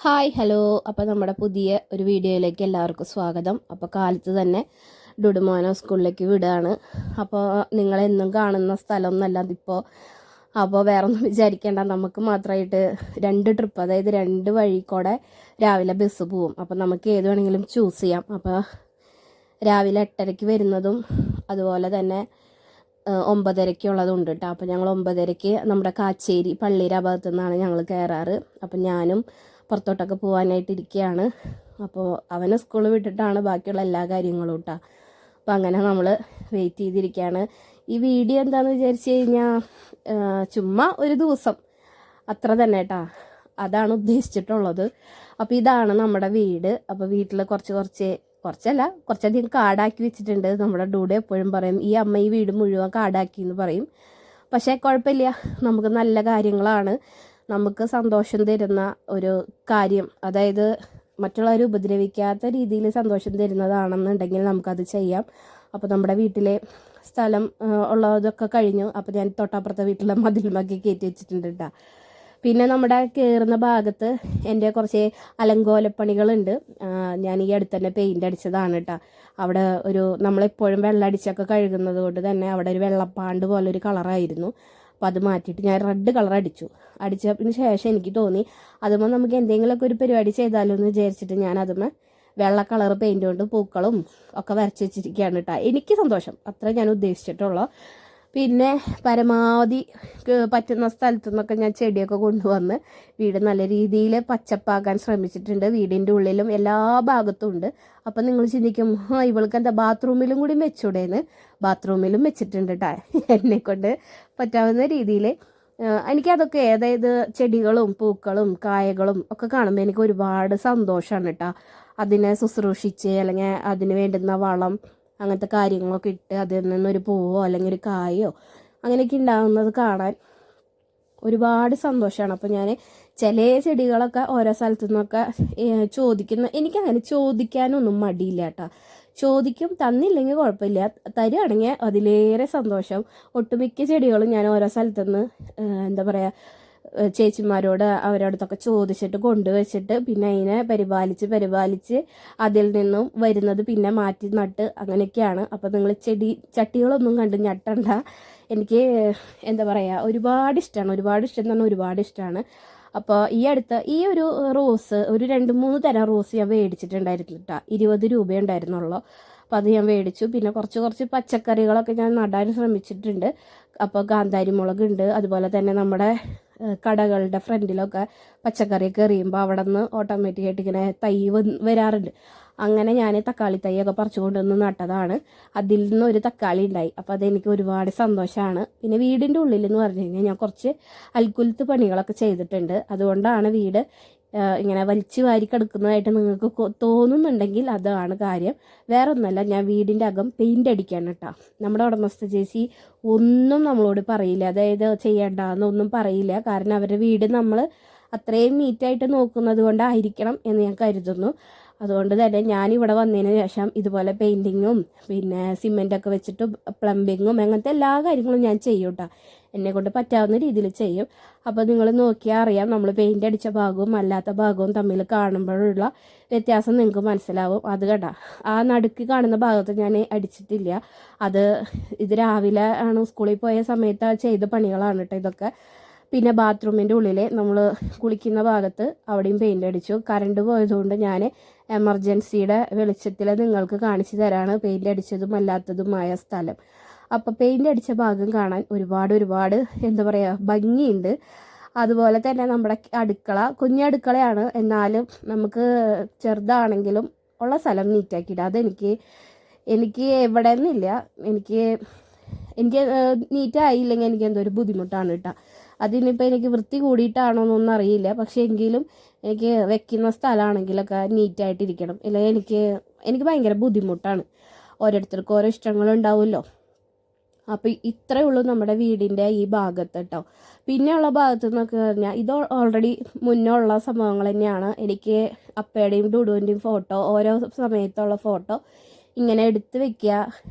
Hi hello. അപ്പോൾ നമ്മുടെ പുതിയ ഒരു വീഡിയോയിലേക്ക് എല്ലാവർക്കും സ്വാഗതം. അപ്പോൾ കാലത്ത് തന്നെ ഡുഡുമോനെ സ്കൂളിലേക്ക് വിടുകയാണ്. അപ്പോൾ നിങ്ങളെന്നും കാണുന്ന സ്ഥലം എന്നല്ല ഇതിപ്പോൾ. അപ്പോൾ വേറെ ഒന്നും വിചാരിക്കേണ്ട, നമുക്ക് മാത്രമായിട്ട് 2 ട്രിപ്പ്, അതായത് 2 വഴിക്കൂടെ രാവിലെ ബസ് പോവും. അപ്പോൾ നമുക്ക് ഏത് വേണമെങ്കിലും ചൂസ് ചെയ്യാം. അപ്പോൾ രാവിലെ 8:30 വരുന്നതും അതുപോലെ തന്നെ 9:30 ഉള്ളതുണ്ട് കേട്ടോ. അപ്പോൾ ഞങ്ങൾ 9:30 നമ്മുടെ കാച്ചേരി പള്ളിയുടെ ഭാഗത്തു നിന്നാണ് ഞങ്ങൾ കയറാറ്. അപ്പം ഞാനും പുറത്തോട്ടൊക്കെ പോകാനായിട്ട് ഇരിക്കുകയാണ്. അപ്പോൾ അവനെ സ്കൂളിൽ വിട്ടിട്ടാണ് ബാക്കിയുള്ള എല്ലാ കാര്യങ്ങളും കേട്ടോ. അപ്പോൾ അങ്ങനെ നമ്മൾ വെയിറ്റ് ചെയ്തിരിക്കുകയാണ്. ഈ വീഡിയോ എന്താണെന്ന് വിചാരിച്ചു കഴിഞ്ഞാൽ ചുമ്മാ ഒരു ദിവസം അത്ര തന്നെ കേട്ടോ, അതാണ് ഉദ്ദേശിച്ചിട്ടുള്ളത്. അപ്പോൾ ഇതാണ് നമ്മുടെ വീട്. അപ്പോൾ വീട്ടിൽ കുറച്ചധികം കാടാക്കി വെച്ചിട്ടുണ്ട്. നമ്മുടെ ഡൂഡ് എപ്പോഴും പറയും ഈ അമ്മ ഈ വീട് മുഴുവൻ കാടാക്കി എന്ന് പറയും. പക്ഷേ കുഴപ്പമില്ല, നമുക്ക് നല്ല കാര്യങ്ങളാണ്, നമുക്ക് സന്തോഷം തരുന്ന ഒരു കാര്യം, അതായത് മറ്റുള്ളവരെ ഉപദ്രവിക്കാത്ത രീതിയിൽ സന്തോഷം തരുന്നതാണെന്നുണ്ടെങ്കിൽ നമുക്കത് ചെയ്യാം. അപ്പോൾ നമ്മുടെ വീട്ടിലെ സ്ഥലം ഉള്ളതൊക്കെ കഴിഞ്ഞു. അപ്പോൾ ഞാൻ തൊട്ടപ്പുറത്തെ വീട്ടിലെ മതിലുമൊക്കെ കയറ്റി വെച്ചിട്ടുണ്ട് കേട്ടോ. പിന്നെ നമ്മുടെ കയറുന്ന ഭാഗത്ത് എൻ്റെ കുറച്ച് അലങ്കോലപ്പണികളുണ്ട്. ഞാൻ ഈ അടുത്ത് തന്നെ പെയിൻ്റ് അടിച്ചതാണ് കേട്ടോ. അവിടെ നമ്മളെപ്പോഴും വെള്ളം അടിച്ചൊക്കെ കഴുകുന്നത് കൊണ്ട് തന്നെ അവിടെ ഒരു വെള്ളപ്പാണ്ട് പോലെ ഒരു കളറായിരുന്നു. അപ്പോൾ അത് മാറ്റിയിട്ട് ഞാൻ റെഡ് കളർ അടിച്ചതിന് ശേഷം എനിക്ക് തോന്നി അതുമ്പോൾ നമുക്ക് എന്തെങ്കിലുമൊക്കെ ഒരു പരിപാടി ചെയ്താലോ എന്ന് വിചാരിച്ചിട്ട് ഞാൻ അതുമ്പോൾ വെള്ള കളർ പെയിൻ്റ് കൊണ്ട് പൂക്കളും ഒക്കെ വരച്ച് വെച്ചിരിക്കുകയാണ് കേട്ടോ. എനിക്ക് സന്തോഷം, അത്ര ഞാൻ ഉദ്ദേശിച്ചിട്ടുള്ളൂ. പിന്നെ പരമാവധി പറ്റുന്ന സ്ഥലത്തു നിന്നൊക്കെ ഞാൻ ചെടിയൊക്കെ കൊണ്ടുവന്ന് വീട് നല്ല രീതിയിൽ പച്ചപ്പാക്കാൻ ശ്രമിച്ചിട്ടുണ്ട്. വീടിൻ്റെ ഉള്ളിലും എല്ലാ ഭാഗത്തും ഉണ്ട്. അപ്പം നിങ്ങൾ ചിന്തിക്കും ഇവൾക്ക് എന്താ ബാത്റൂമിലും കൂടി വെച്ചൂടേന്ന്. ബാത്റൂമിലും വെച്ചിട്ടുണ്ട് കേട്ടോ. എന്നെക്കൊണ്ട് പറ്റാവുന്ന രീതിയിൽ എനിക്കതൊക്കെ, അതായത് ചെടികളും പൂക്കളും കായകളും ഒക്കെ കാണുമ്പോൾ എനിക്ക് ഒരുപാട് സന്തോഷമാണ് കേട്ടോ. അതിനെ ശുശ്രൂഷിച്ച് അല്ലെങ്കിൽ അതിന് വേണ്ടുന്ന വളം അങ്ങനത്തെ കാര്യങ്ങളൊക്കെ ഇട്ട് അതിൽ നിന്നൊരു പൂവോ അല്ലെങ്കിൽ ഒരു കായോ അങ്ങനെയൊക്കെ ഉണ്ടാകുന്നത് കാണാൻ ഒരുപാട് സന്തോഷമാണ്. അപ്പോൾ ഞാൻ ചില ചെടികളൊക്കെ ഓരോ സ്ഥലത്തു നിന്നൊക്കെ എനിക്കങ്ങനെ ചോദിക്കാനൊന്നും മടിയില്ല കേട്ടോ. ചോദിക്കും, തന്നില്ലെങ്കിൽ കുഴപ്പമില്ല, തരുവാണെങ്കിൽ അതിലേറെ സന്തോഷം. ഒട്ടുമിക്ക ചെടികളും ഞാൻ ഓരോ സ്ഥലത്തുനിന്ന് എന്താ പറയുക, ചേച്ചിമാരോട് അവരടുത്തൊക്കെ ചോദിച്ചിട്ട് കൊണ്ടുവച്ചിട്ട് പിന്നെ അതിനെ പരിപാലിച്ച് അതിൽ നിന്നും വരുന്നത് പിന്നെ മാറ്റി നട്ട് അങ്ങനെയൊക്കെയാണ്. അപ്പോൾ നിങ്ങൾ ചട്ടികളൊന്നും കണ്ട് ഞെട്ടണ്ട. എനിക്ക് എന്താ പറയുക, ഒരുപാട് ഇഷ്ടം എന്ന് പറഞ്ഞാൽ ഒരുപാട് ഇഷ്ടമാണ്. അപ്പോൾ ഈ ഒരു റോസ്, ഒരു 2-3 തരം റോസ് ഞാൻ മേടിച്ചിട്ടുണ്ടായിരുന്നു കേട്ടോ. 20 രൂപയുണ്ടായിരുന്നുള്ളൂ. അപ്പോൾ അത് ഞാൻ മേടിച്ചു. പിന്നെ കുറച്ച് പച്ചക്കറികളൊക്കെ ഞാൻ നടാൻ ശ്രമിച്ചിട്ടുണ്ട്. അപ്പോൾ കാന്താരി മുളകുണ്ട്, അതുപോലെ തന്നെ നമ്മുടെ കടകളുടെ ഫ്രണ്ടിലൊക്കെ പച്ചക്കറിയൊക്കെ എറിയുമ്പോൾ അവിടെ നിന്ന് ഓട്ടോമാറ്റിക്കായിട്ട് ഇങ്ങനെ തൈ വരാറുണ്ട്. അങ്ങനെ ഞാൻ തക്കാളി തൈയൊക്കെ പറിച്ചു കൊണ്ടുവന്ന് നട്ടതാണ്. അതിൽ നിന്ന് ഒരു തക്കാളി ഉണ്ടായി. അപ്പോൾ അതെനിക്ക് ഒരുപാട് സന്തോഷമാണ്. പിന്നെ വീടിൻ്റെ ഉള്ളിൽ എന്ന് പറഞ്ഞു കഴിഞ്ഞാൽ ഞാൻ കുറച്ച് അൽക്കുലത്ത് പണികളൊക്കെ ചെയ്തിട്ടുണ്ട്. അതുകൊണ്ടാണ് വീട് ഇങ്ങനെ വലിച്ചു വാരി കിടക്കുന്നതായിട്ട് നിങ്ങൾക്ക് തോന്നുന്നുണ്ടെങ്കിൽ അതാണ് കാര്യം, വേറെ ഒന്നല്ല. ഞാൻ വീടിൻ്റെ അകം പെയിൻ്റ് അടിക്കാൻ കേട്ടോ. നമ്മുടെ ഉടമസ്ഥ ചേച്ചി ഒന്നും നമ്മളോട് പറയില്ല, അതായത് ചെയ്യേണ്ടെന്നൊന്നും പറയില്ല. കാരണം അവരുടെ വീട് നമ്മൾ അത്രയും നീറ്റായിട്ട് നോക്കുന്നത് കൊണ്ടായിരിക്കണം എന്ന് ഞാൻ കരുതുന്നു. അതുകൊണ്ട് തന്നെ ഞാനിവിടെ വന്നതിന് ശേഷം ഇതുപോലെ പെയിൻറ്റിങ്ങും പിന്നെ സിമെൻറ്റൊക്കെ വെച്ചിട്ട് പ്ലംബിങ്ങും അങ്ങനത്തെ എല്ലാ കാര്യങ്ങളും ഞാൻ ചെയ്യും കേട്ടോ. എന്നെക്കൊണ്ട് പറ്റാവുന്ന രീതിയിൽ ചെയ്യും. അപ്പോൾ നിങ്ങൾ നോക്കിയാൽ അറിയാം, നമ്മൾ പെയിൻ്റ് അടിച്ച ഭാഗവും അല്ലാത്ത ഭാഗവും തമ്മിൽ കാണുമ്പോഴുള്ള വ്യത്യാസം നിങ്ങൾക്ക് മനസ്സിലാവും. അത് കേട്ടോ, ആ നടുക്ക് കാണുന്ന ഭാഗത്ത് ഞാൻ അടിച്ചിട്ടില്ല. ഇത് രാവിലെ ആണ് സ്കൂളിൽ പോയ സമയത്ത് ചെയ്ത പണികളാണ് കേട്ടോ ഇതൊക്കെ. പിന്നെ ബാത്റൂമിൻ്റെ ഉള്ളിൽ നമ്മൾ കുളിക്കുന്ന ഭാഗത്ത് അവിടെയും പെയിൻ്റ് അടിച്ചു. കറണ്ട് പോയതുകൊണ്ട് ഞാൻ എമർജൻസിയുടെ വെളിച്ചത്തിൽ നിങ്ങൾക്ക് കാണിച്ചു തരാണ് പെയിൻ്റ് അടിച്ചതും അല്ലാത്തതുമായ സ്ഥലം. അപ്പോൾ പെയിൻ്റ് അടിച്ച ഭാഗം കാണാൻ ഒരുപാട് എന്താ പറയുക, ഭംഗിയുണ്ട്. അതുപോലെ തന്നെ നമ്മുടെ കുഞ്ഞടുക്കളയാണ്, എന്നാലും നമുക്ക് ചെറുതാണെങ്കിലും ഉള്ള സ്ഥലം നീറ്റാക്കിയിട്ട് എനിക്ക് എവിടെ നിന്നില്ല. എനിക്ക് നീറ്റായില്ലെങ്കിൽ എനിക്ക് എന്തോ ഒരു ബുദ്ധിമുട്ടാണ് കേട്ടോ. അതിനിപ്പോൾ എനിക്ക് വൃത്തി കൂടിയിട്ടാണോ എന്നൊന്നും അറിയില്ല. പക്ഷേ എങ്കിലും എനിക്ക് വെക്കുന്ന സ്ഥലമാണെങ്കിലൊക്കെ നീറ്റായിട്ടിരിക്കണം. ഇല്ലെങ്കിൽ എനിക്ക് ഭയങ്കര ബുദ്ധിമുട്ടാണ്. ഓരോരുത്തർക്കും ഓരോ ഇഷ്ടങ്ങളുണ്ടാവുമല്ലോ. അപ്പോൾ ഇത്രയേ ഉള്ളൂ നമ്മുടെ വീടിൻ്റെ ഈ ഭാഗത്ത് കേട്ടോ. പിന്നെയുള്ള ഭാഗത്ത് നിന്നൊക്കെ പറഞ്ഞാൽ ഇത് ഓൾറെഡി മുന്നേ ഉള്ള സംഭവങ്ങൾ തന്നെയാണ്. എനിക്ക് അപ്പയുടെയും ഡുഡുവിൻ്റെയും ഫോട്ടോ, ഓരോ സമയത്തുള്ള ഫോട്ടോ ഇങ്ങനെ എടുത്ത് വെക്കുക,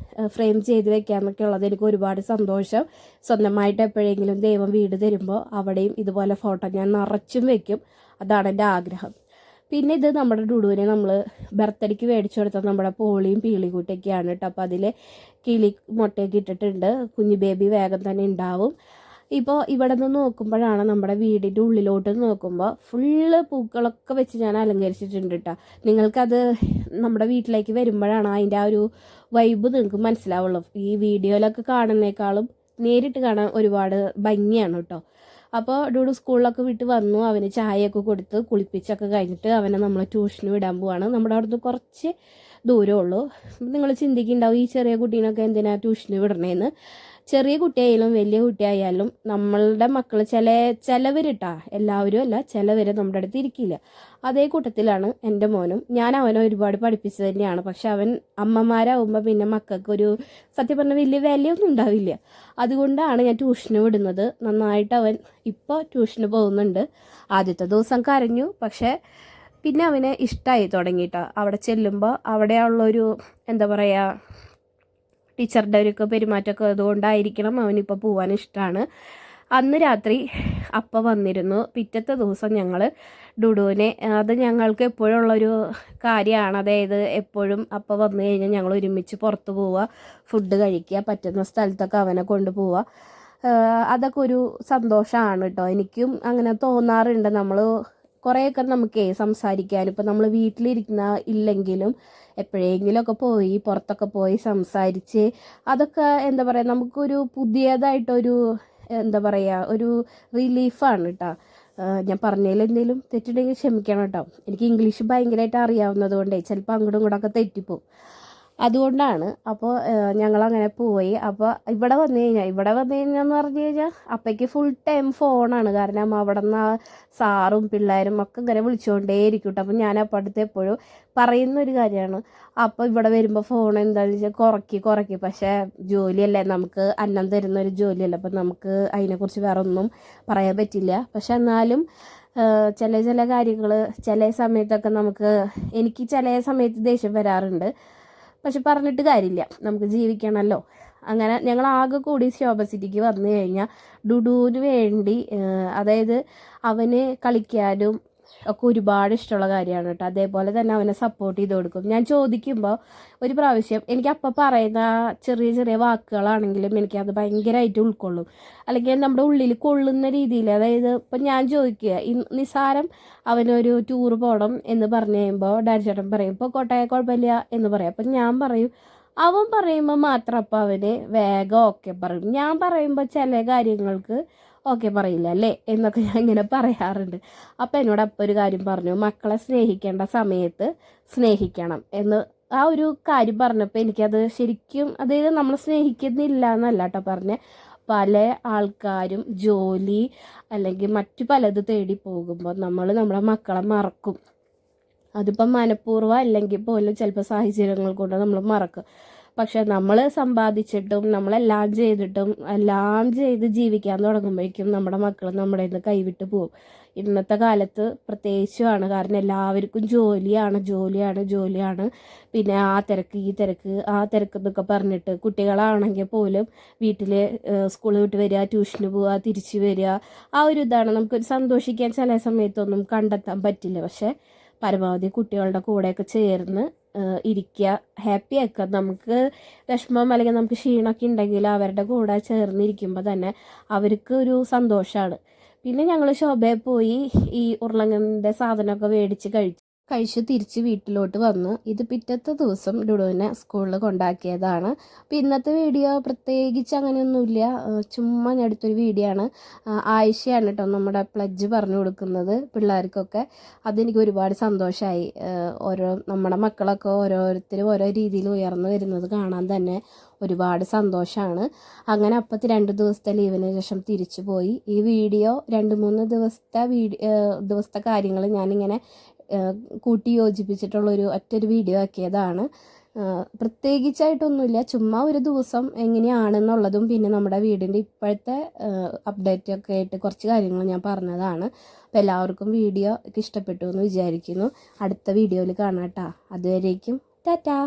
ഫ്രെയിം ചെയ്ത് വെക്കുക എന്നൊക്കെ ഉള്ളത് എനിക്ക് ഒരുപാട് സന്തോഷം. സ്വന്തമായിട്ട് എപ്പോഴെങ്കിലും ദൈവം വീട് തരുമ്പോൾ അവിടെയും ഇതുപോലെ ഫോട്ടോ ഞാൻ നിറച്ചും വെക്കും. അതാണ് എൻ്റെ ആഗ്രഹം. പിന്നെ ഇത് നമ്മുടെ ഡുഡുവിനെ നമ്മൾ ബർത്ത്ഡേക്ക് മേടിച്ചു കൊടുത്ത നമ്മുടെ പോളിയും പീളിക്കുട്ടിയൊക്കെയാണ് കേട്ടോ. അപ്പോൾ അതിൽ കിളി മുട്ടയൊക്കെ ഇട്ടിട്ടുണ്ട്. കുഞ്ഞു ബേബി വേഗം തന്നെ ഉണ്ടാവും. ഇപ്പോൾ ഇവിടെ നിന്ന് നോക്കുമ്പോഴാണ് നമ്മുടെ വീടിൻ്റെ ഉള്ളിലോട്ട് നോക്കുമ്പോൾ ഫുള്ള് പൂക്കളൊക്കെ വെച്ച് ഞാൻ അലങ്കരിച്ചിട്ടുണ്ട് കേട്ടോ. നിങ്ങൾക്കത് നമ്മുടെ വീട്ടിലേക്ക് വരുമ്പോഴാണ് അതിൻ്റെ ആ ഒരു വൈബ് നിങ്ങൾക്ക് മനസ്സിലാവുള്ളൂ. ഈ വീഡിയോയിലൊക്കെ കാണുന്നേക്കാളും നേരിട്ട് കാണാൻ ഒരുപാട് ഭംഗിയാണ് കേട്ടോ. അപ്പോൾ ഡൂഡു സ്കൂളിലൊക്കെ വിട്ട് വന്നു. അവന് ചായയൊക്കെ കൊടുത്ത് കുളിപ്പിച്ചൊക്കെ കഴിഞ്ഞിട്ട് അവനെ നമ്മൾ ട്യൂഷന് വിടാൻ പോവാണ്. നമ്മുടെ അവിടുന്ന് കുറച്ച് ദൂരമുള്ളൂ. നിങ്ങൾ ചിന്തിക്കുന്നുണ്ടാവും ഈ ചെറിയ കുട്ടീനൊക്കെ എന്തിനാ ട്യൂഷന് വിടണേന്ന്. ചെറിയ കുട്ടിയായാലും വലിയ കുട്ടിയായാലും നമ്മളുടെ മക്കൾ ചിലവരിട്ടാ, എല്ലാവരും അല്ല, ചിലവർ നമ്മുടെ അടുത്ത് ഇരിക്കില്ല. അതേ കൂട്ടത്തിലാണ് എൻ്റെ മോനും. ഞാൻ അവനെ ഒരുപാട് പഠിപ്പിച്ചത് തന്നെയാണ്. പക്ഷെ അവൻ അമ്മമാരാകുമ്പോൾ പിന്നെ മക്കൾക്കൊരു സത്യം പറഞ്ഞാൽ വലിയ വിലയൊന്നും ഉണ്ടാവില്ല. അതുകൊണ്ടാണ് ഞാൻ ട്യൂഷന് വിടുന്നത്. നന്നായിട്ട് അവൻ ഇപ്പോൾ ട്യൂഷന് പോകുന്നുണ്ട്. ആദ്യത്തെ ദിവസം കരഞ്ഞു, പക്ഷേ പിന്നെ അവന് ഇഷ്ടമായി തുടങ്ങിയിട്ടോ. അവിടെ ചെല്ലുമ്പോൾ അവിടെയുള്ളൊരു എന്താ പറയുക, ടീച്ചറുടെ ഒരു പെരുമാറ്റമൊക്കെ അതുകൊണ്ടായിരിക്കണം അവനിപ്പോൾ പോകാൻ ഇഷ്ടമാണ്. അന്ന് രാത്രി അപ്പ വന്നിരുന്നു. പിറ്റത്തെ ദിവസം ഞങ്ങൾ ഡുഡുവിനെ, അത് ഞങ്ങൾക്ക് എപ്പോഴുള്ളൊരു കാര്യമാണ്. അതായത് എപ്പോഴും അപ്പ വന്നു കഴിഞ്ഞാൽ ഞങ്ങൾ ഒരുമിച്ച് പുറത്ത് പോവുക, ഫുഡ് കഴിക്കുക, പറ്റുന്ന സ്ഥലത്തൊക്കെ അവനെ കൊണ്ടുപോവുക. അതൊക്കെ ഒരു സന്തോഷമാണ് കേട്ടോ. എനിക്കും അങ്ങനെ തോന്നാറുണ്ട്. നമ്മൾ കുറേയൊക്കെ നമുക്ക് സംസാരിക്കാൻ, ഇപ്പം നമ്മൾ വീട്ടിലിരിക്കുന്ന ഇല്ലെങ്കിലും എപ്പോഴെങ്കിലുമൊക്കെ പോയി പുറത്തൊക്കെ പോയി സംസാരിച്ച് അതൊക്കെ എന്താ പറയുക, നമുക്കൊരു പുതിയതായിട്ടൊരു എന്താ പറയുക, ഒരു റിലീഫാണ് കേട്ടോ. ഞാൻ പറഞ്ഞതിൽ എന്തെങ്കിലും തെറ്റുണ്ടെങ്കിൽ ക്ഷമിക്കണം കേട്ടോ. എനിക്ക് ഇംഗ്ലീഷ് ഭയങ്കരമായിട്ട് അറിയാവുന്നത് കൊണ്ടേ ചിലപ്പോൾ അങ്ങോട്ടും ഇങ്ങോട്ടൊക്കെ തെറ്റിപ്പോവും. അതുകൊണ്ടാണ്. അപ്പോൾ ഞങ്ങളങ്ങനെ പോയി. അപ്പോൾ ഇവിടെ വന്നു കഴിഞ്ഞാൽ പറഞ്ഞു കഴിഞ്ഞാൽ അപ്പയ്ക്ക് ഫുൾ ടൈം ഫോണാണ്. കാരണം അവിടെ നിന്ന് സാറും പിള്ളേരും ഒക്കെ ഇങ്ങനെ വിളിച്ചുകൊണ്ടേയിരിക്കും കേട്ടോ. അപ്പോൾ ഞാൻ അപ്പം അടുത്ത് എപ്പോഴും പറയുന്നൊരു കാര്യമാണ്, അപ്പോൾ ഇവിടെ വരുമ്പോൾ ഫോൺ എന്താണെന്ന് വെച്ചാൽ കുറയ്ക്ക്. പക്ഷേ ജോലിയല്ലേ, നമുക്ക് അന്നം തരുന്നൊരു ജോലിയല്ലേ, അപ്പം നമുക്ക് അതിനെക്കുറിച്ച് വേറെ ഒന്നും പറയാൻ പറ്റില്ല. പക്ഷെ എന്നാലും ചില കാര്യങ്ങൾ ചില സമയത്തൊക്കെ എനിക്ക് ചില സമയത്ത് ദേഷ്യം വരാറുണ്ട്. പക്ഷെ പറഞ്ഞിട്ട് കാര്യമില്ല, നമുക്ക് ജീവിക്കണമല്ലോ. അങ്ങനെ ഞങ്ങൾ ആകെ കൂടി ശോഭ സിറ്റിക്ക് വന്നു കഴിഞ്ഞാൽ ഡുഡുവിന് വേണ്ടി, അതായത് അവന് കളിക്കാനും ഒക്കെ ഒരുപാട് ഇഷ്ടമുള്ള കാര്യമാണ് കേട്ടോ. അതേപോലെ തന്നെ അവനെ സപ്പോർട്ട് ചെയ്ത് കൊടുക്കും. ഞാൻ ചോദിക്കുമ്പോൾ ഒരു പ്രാവശ്യം എനിക്ക് അപ്പം പറയുന്ന ചെറിയ ചെറിയ വാക്കുകളാണെങ്കിലും എനിക്കത് ഭയങ്കരമായിട്ട് ഉൾക്കൊള്ളും. അല്ലെങ്കിൽ നമ്മുടെ ഉള്ളിൽ കൊള്ളുന്ന രീതിയിൽ, അതായത് ഇപ്പം ഞാൻ ചോദിക്കുക നിസാരം അവനൊരു ടൂർ പോകണം എന്ന് പറഞ്ഞു കഴിയുമ്പോൾ ഡാഡി ചേട്ടൻ പറയും ഇപ്പോൾ കോട്ടയം കുഴപ്പമില്ല എന്ന് പറയും. അപ്പം ഞാൻ പറയും, അവൻ പറയുമ്പോൾ മാത്രം അപ്പം അവന് വേഗം ഓക്കെ പറയും. ഞാൻ പറയുമ്പോൾ ചില കാര്യങ്ങൾക്ക് ഓക്കെ പറയില്ല അല്ലേ എന്നൊക്കെ ഞാൻ ഇങ്ങനെ പറയാറുണ്ട്. അപ്പം എന്നോട് അപ്പം ഒരു കാര്യം പറഞ്ഞു, മക്കളെ സ്നേഹിക്കേണ്ട സമയത്ത് സ്നേഹിക്കണം എന്ന്. ആ ഒരു കാര്യം പറഞ്ഞപ്പോൾ എനിക്കത് ശരിക്കും, അതായത് നമ്മൾ സ്നേഹിക്കുന്നില്ല എന്നല്ല കേട്ടോ പറഞ്ഞ്. പല ആൾക്കാരും ജോലി അല്ലെങ്കിൽ മറ്റു പലത് തേടി പോകുമ്പോൾ നമ്മുടെ മക്കളെ മറക്കും. അതിപ്പം മനഃപൂർവ്വം അല്ലെങ്കിൽ പോലും ചിലപ്പോൾ സാഹചര്യങ്ങൾ കൊണ്ട് നമ്മൾ മറക്കും. പക്ഷെ നമ്മൾ സമ്പാദിച്ചിട്ടും നമ്മളെല്ലാം ചെയ്തിട്ടും എല്ലാം ചെയ്ത് ജീവിക്കാൻ തുടങ്ങുമ്പോഴേക്കും നമ്മുടെ മക്കൾ നമ്മുടെ ഇന്ന് കൈവിട്ട് പോകും. ഇന്നത്തെ കാലത്ത് പ്രത്യേകിച്ചുമാണ്. കാരണം എല്ലാവർക്കും ജോലിയാണ്. പിന്നെ ആ തിരക്ക് ഈ തിരക്ക് എന്നൊക്കെ പറഞ്ഞിട്ട് കുട്ടികളാണെങ്കിൽ പോലും വീട്ടിൽ സ്കൂൾ വിട്ട് വരിക, ട്യൂഷന് പോവുക, തിരിച്ചു വരിക, ആ ഒരു ഇതാണ്. നമുക്കൊരു സന്തോഷിക്കാൻ ചില സമയത്തൊന്നും കണ്ടെത്താൻ പറ്റില്ല. പക്ഷെ പരമാവധി കുട്ടികളുടെ കൂടെയൊക്കെ ചേർന്ന് ഇരിക്കുക, ഹാപ്പി ആക്കുക. നമുക്ക് വിഷമം അല്ലെങ്കിൽ നമുക്ക് ക്ഷീണമൊക്കെ ഉണ്ടെങ്കിൽ അവരുടെ കൂടെ ചേർന്നിരിക്കുമ്പോൾ തന്നെ അവർക്ക് ഒരു സന്തോഷമാണ്. പിന്നെ ഞങ്ങൾ ശോഭയിൽ പോയി ഈ ഉരുളങ്ങൻ്റെ സാധനമൊക്കെ മേടിച്ച് കഴിച്ച് തിരിച്ച് വീട്ടിലോട്ട് വന്നു. ഇത് പിറ്റത്തെ ദിവസം ഡുഡുവിനെ സ്കൂളിൽ കൊണ്ടാക്കിയതാണ്. അപ്പോൾ ഇന്നത്തെ വീഡിയോ പ്രത്യേകിച്ച് അങ്ങനെയൊന്നുമില്ല, ചുമ്മാ ഞാൻ എടുത്തൊരു വീഡിയോ ആണ്. ആയിഷയാണ് കേട്ടോ നമ്മുടെ പ്ലഡ്ജ് പറഞ്ഞു കൊടുക്കുന്നത് പിള്ളേർക്കൊക്കെ. അതെനിക്ക് ഒരുപാട് സന്തോഷമായി. നമ്മുടെ മക്കളൊക്കെ ഓരോരുത്തരും ഓരോ രീതിയിൽ ഉയർന്നു വരുന്നത് കാണാൻ തന്നെ ഒരുപാട് സന്തോഷമാണ്. അങ്ങനെ അപ്പത്തെ 2 ദിവസത്തെ ലീവിന് ശേഷം തിരിച്ചു പോയി. ഈ വീഡിയോ 2-3 ദിവസത്തെ കാര്യങ്ങൾ ഞാനിങ്ങനെ കൂട്ടി യോജിപ്പിച്ചിട്ടുള്ളൊരു ഒറ്റൊരു വീഡിയോ ആക്കിയതാണ്. പ്രത്യേകിച്ചായിട്ടൊന്നുമില്ല, ചുമ്മാ ഒരു ദിവസം എങ്ങനെയാണെന്നുള്ളതും പിന്നെ നമ്മുടെ വീടിൻ്റെ ഇപ്പോഴത്തെ അപ്ഡേറ്റൊക്കെ ആയിട്ട് കുറച്ച് കാര്യങ്ങൾ ഞാൻ പറഞ്ഞതാണ്. അപ്പോൾ എല്ലാവർക്കും വീഡിയോ ഇഷ്ടപ്പെട്ടു എന്ന് വിചാരിക്കുന്നു. അടുത്ത വീഡിയോയിൽ കാണാം കേട്ടോ. അതുവരേക്കും ടാറ്റാ.